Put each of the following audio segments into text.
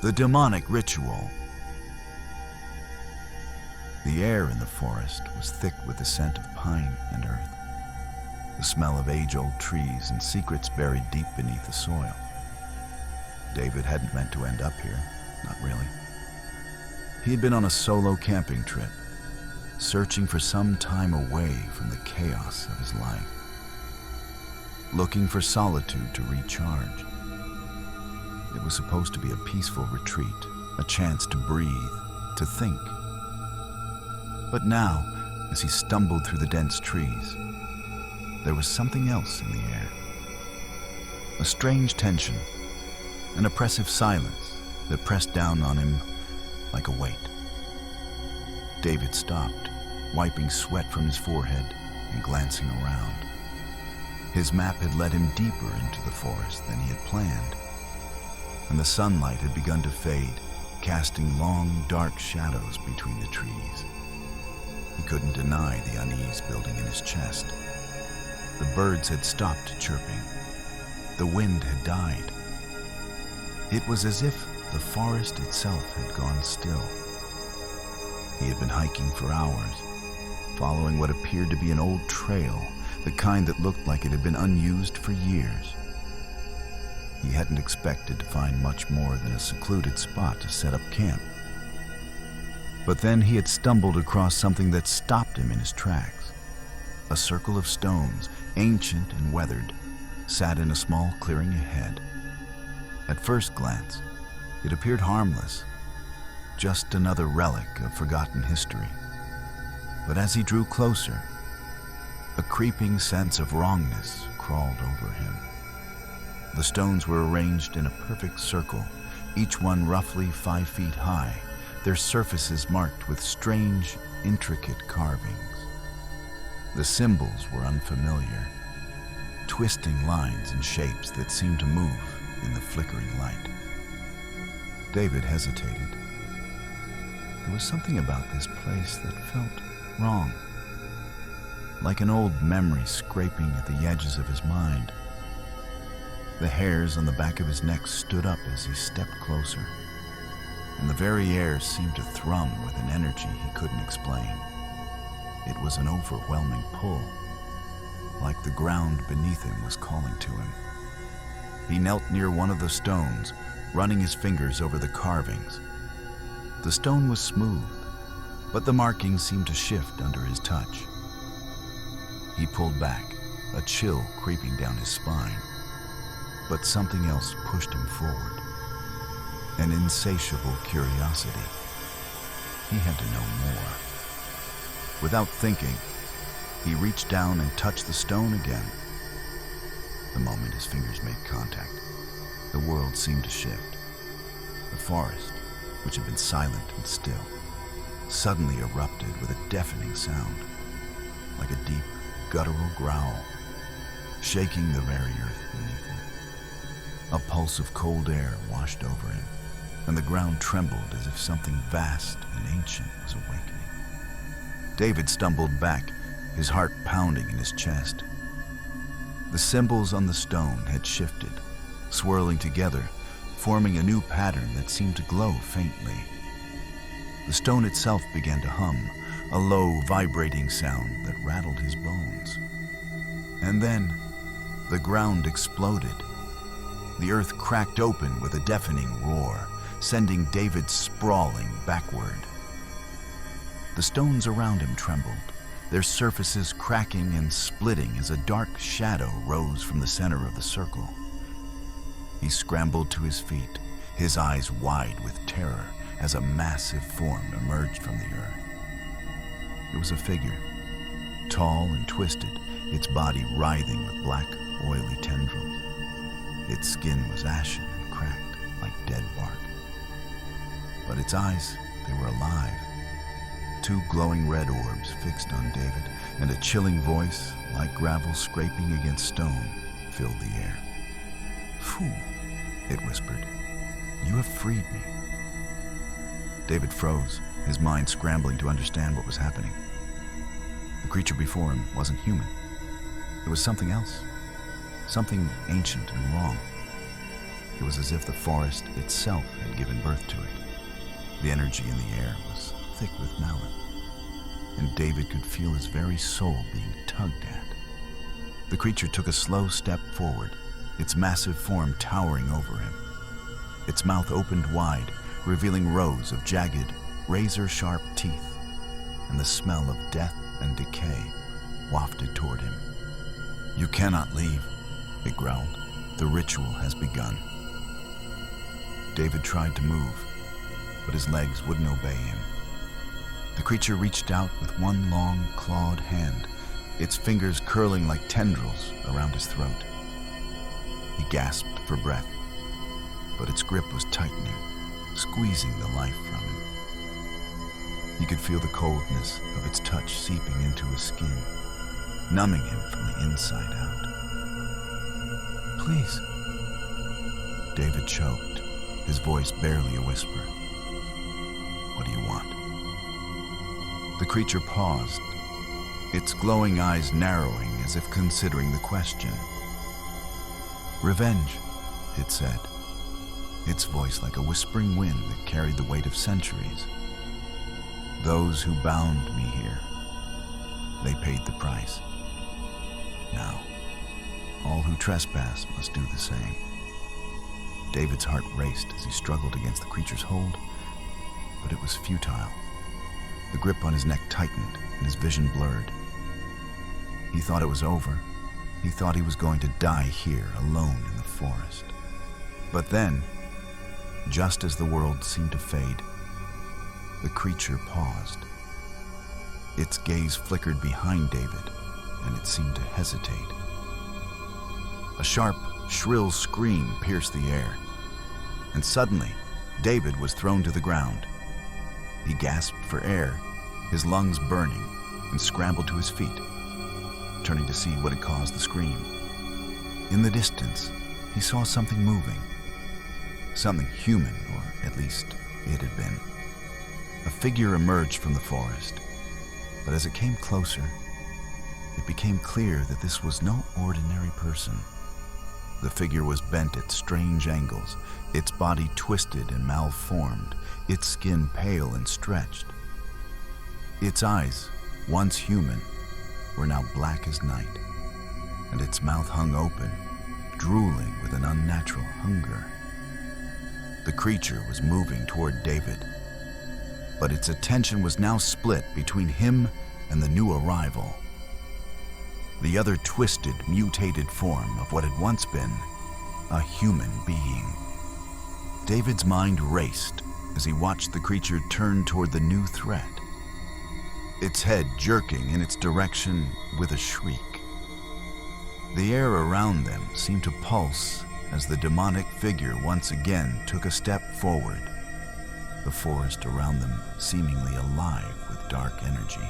The demonic ritual. The air in the forest was thick with the scent of pine and earth, the smell of age-old trees and secrets buried deep beneath the soil. David hadn't meant to end up here, not really. He had been on a solo camping trip, searching for some time away from the chaos of his life, looking for solitude to recharge. It was supposed to be a peaceful retreat, a chance to breathe, to think. But now, as he stumbled through the dense trees, there was something else in the air. A strange tension, an oppressive silence that pressed down on him like a weight. David stopped, wiping sweat from his forehead and glancing around. His map had led him deeper into the forest than he had planned, and the sunlight had begun to fade, casting long, dark shadows between the trees. He couldn't deny the unease building in his chest. The birds had stopped chirping. The wind had died. It was as if the forest itself had gone still. He had been hiking for hours, following what appeared to be an old trail, the kind that looked like it had been unused for years. He hadn't expected to find much more than a secluded spot to set up camp. But then he had stumbled across something that stopped him in his tracks. A circle of stones, ancient and weathered, sat in a small clearing ahead. At first glance, it appeared harmless, just another relic of forgotten history. But as he drew closer, a creeping sense of wrongness crawled over him. The stones were arranged in a perfect circle, each one roughly 5 feet high, their surfaces marked with strange, intricate carvings. The symbols were unfamiliar, twisting lines and shapes that seemed to move in the flickering light. David hesitated. There was something about this place that felt wrong, like an old memory scraping at the edges of his mind. The hairs on the back of his neck stood up as he stepped closer, and the very air seemed to thrum with an energy he couldn't explain. It was an overwhelming pull, like the ground beneath him was calling to him. He knelt near one of the stones, running his fingers over the carvings. The stone was smooth, but the markings seemed to shift under his touch. He pulled back, a chill creeping down his spine. But something else pushed him forward. An insatiable curiosity. He had to know more. Without thinking, he reached down and touched the stone again. The moment his fingers made contact, the world seemed to shift. The forest, which had been silent and still, suddenly erupted with a deafening sound, like a deep, guttural growl, shaking the very earth beneath him. A pulse of cold air washed over him, and the ground trembled as if something vast and ancient was awakening. David stumbled back, his heart pounding in his chest. The symbols on the stone had shifted, swirling together, forming a new pattern that seemed to glow faintly. The stone itself began to hum, a low, vibrating sound that rattled his bones. And then, the ground exploded. The earth cracked open with a deafening roar, sending David sprawling backward. The stones around him trembled, their surfaces cracking and splitting as a dark shadow rose from the center of the circle. He scrambled to his feet, his eyes wide with terror as a massive form emerged from the earth. It was a figure, tall and twisted, its body writhing with black, oily tendrils. Its skin was ashen and cracked like dead bark. But its eyes, they were alive. 2 glowing red orbs fixed on David, and a chilling voice, like gravel scraping against stone, filled the air. "Fool," it whispered, "you have freed me." David froze, his mind scrambling to understand what was happening. The creature before him wasn't human. It was something else, something ancient and wrong. It was as if the forest itself had given birth to it. The energy in the air was thick with malin, and David could feel his very soul being tugged at. The creature took a slow step forward, its massive form towering over him. Its mouth opened wide, revealing rows of jagged, razor-sharp teeth, and the smell of death and decay wafted toward him. "You cannot leave," it growled. "The ritual has begun." David tried to move, but his legs wouldn't obey him. The creature reached out with one long, clawed hand, its fingers curling like tendrils around his throat. He gasped for breath, but its grip was tightening, squeezing the life from him. He could feel the coldness of its touch seeping into his skin, numbing him from the inside out. "Please," David choked, his voice barely a whisper. "What do you want?" The creature paused, its glowing eyes narrowing as if considering the question. "Revenge," it said, its voice like a whispering wind that carried the weight of centuries. "Those who bound me here, they paid the price. Now, all who trespass must do the same." David's heart raced as he struggled against the creature's hold, but it was futile. The grip on his neck tightened and his vision blurred. He thought it was over. He thought he was going to die here, alone in the forest. But then, just as the world seemed to fade, the creature paused. Its gaze flickered behind David, and it seemed to hesitate. A sharp, shrill scream pierced the air, and suddenly, David was thrown to the ground. He gasped for air, his lungs burning, and scrambled to his feet, turning to see what had caused the scream. In the distance, he saw something moving. Something human, or at least it had been. A figure emerged from the forest, but as it came closer, it became clear that this was no ordinary person. The figure was bent at strange angles, its body twisted and malformed, its skin pale and stretched. Its eyes, once human, were now black as night, and its mouth hung open, drooling with an unnatural hunger. The creature was moving toward David, but its attention was now split between him and the new arrival. The other twisted, mutated form of what had once been a human being. David's mind raced as he watched the creature turn toward the new threat, its head jerking in its direction with a shriek. The air around them seemed to pulse as the demonic figure once again took a step forward, the forest around them seemingly alive with dark energy.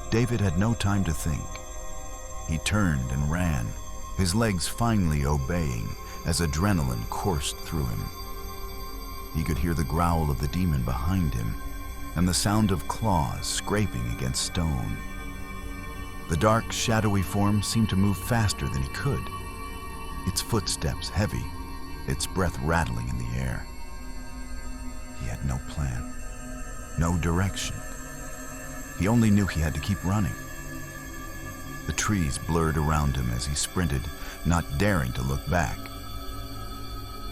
David had no time to think. He turned and ran, his legs finally obeying as adrenaline coursed through him. He could hear the growl of the demon behind him and the sound of claws scraping against stone. The dark, shadowy form seemed to move faster than he could, its footsteps heavy, its breath rattling in the air. He had no plan, no direction. He only knew he had to keep running. The trees blurred around him as he sprinted, not daring to look back.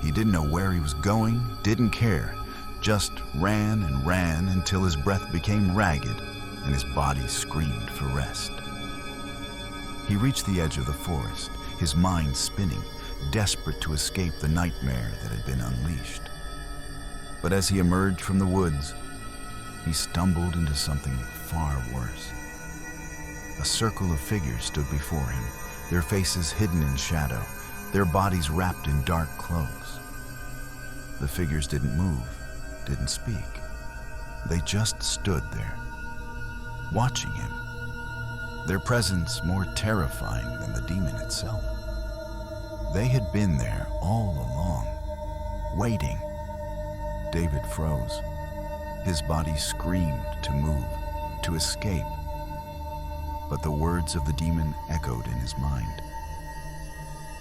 He didn't know where he was going, didn't care, just ran and ran until his breath became ragged and his body screamed for rest. He reached the edge of the forest, his mind spinning, desperate to escape the nightmare that had been unleashed. But as he emerged from the woods, he stumbled into something far worse. A circle of figures stood before him, their faces hidden in shadow, their bodies wrapped in dark cloaks. The figures didn't move, didn't speak. They just stood there, watching him, their presence more terrifying than the demon itself. They had been there all along, waiting. David froze. His body screamed to move, to escape. But the words of the demon echoed in his mind.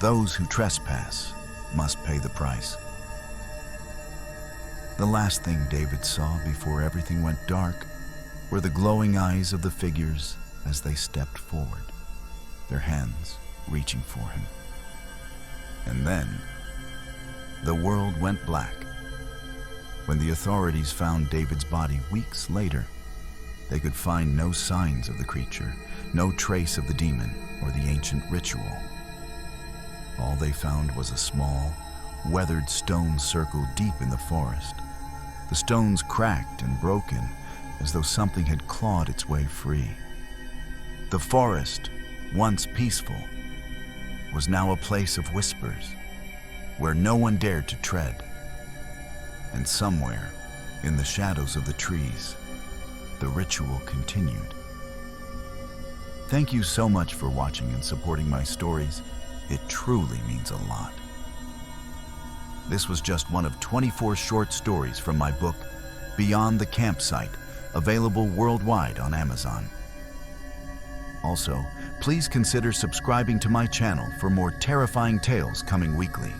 "Those who trespass, must pay the price. The last thing David saw before everything went dark were the glowing eyes of the figures as they stepped forward, their hands reaching for him. And then, the world went black. When the authorities found David's body weeks later, they could find no signs of the creature, no trace of the demon or the ancient ritual. All they found was a small, weathered stone circle deep in the forest. The stones cracked and broken as though something had clawed its way free. The forest, once peaceful, was now a place of whispers, where no one dared to tread. And somewhere, in the shadows of the trees, the ritual continued. Thank you so much for watching and supporting my stories. It truly means a lot. This was just one of 24 short stories from my book, Beyond the Campsite, available worldwide on Amazon. Also, please consider subscribing to my channel for more terrifying tales coming weekly.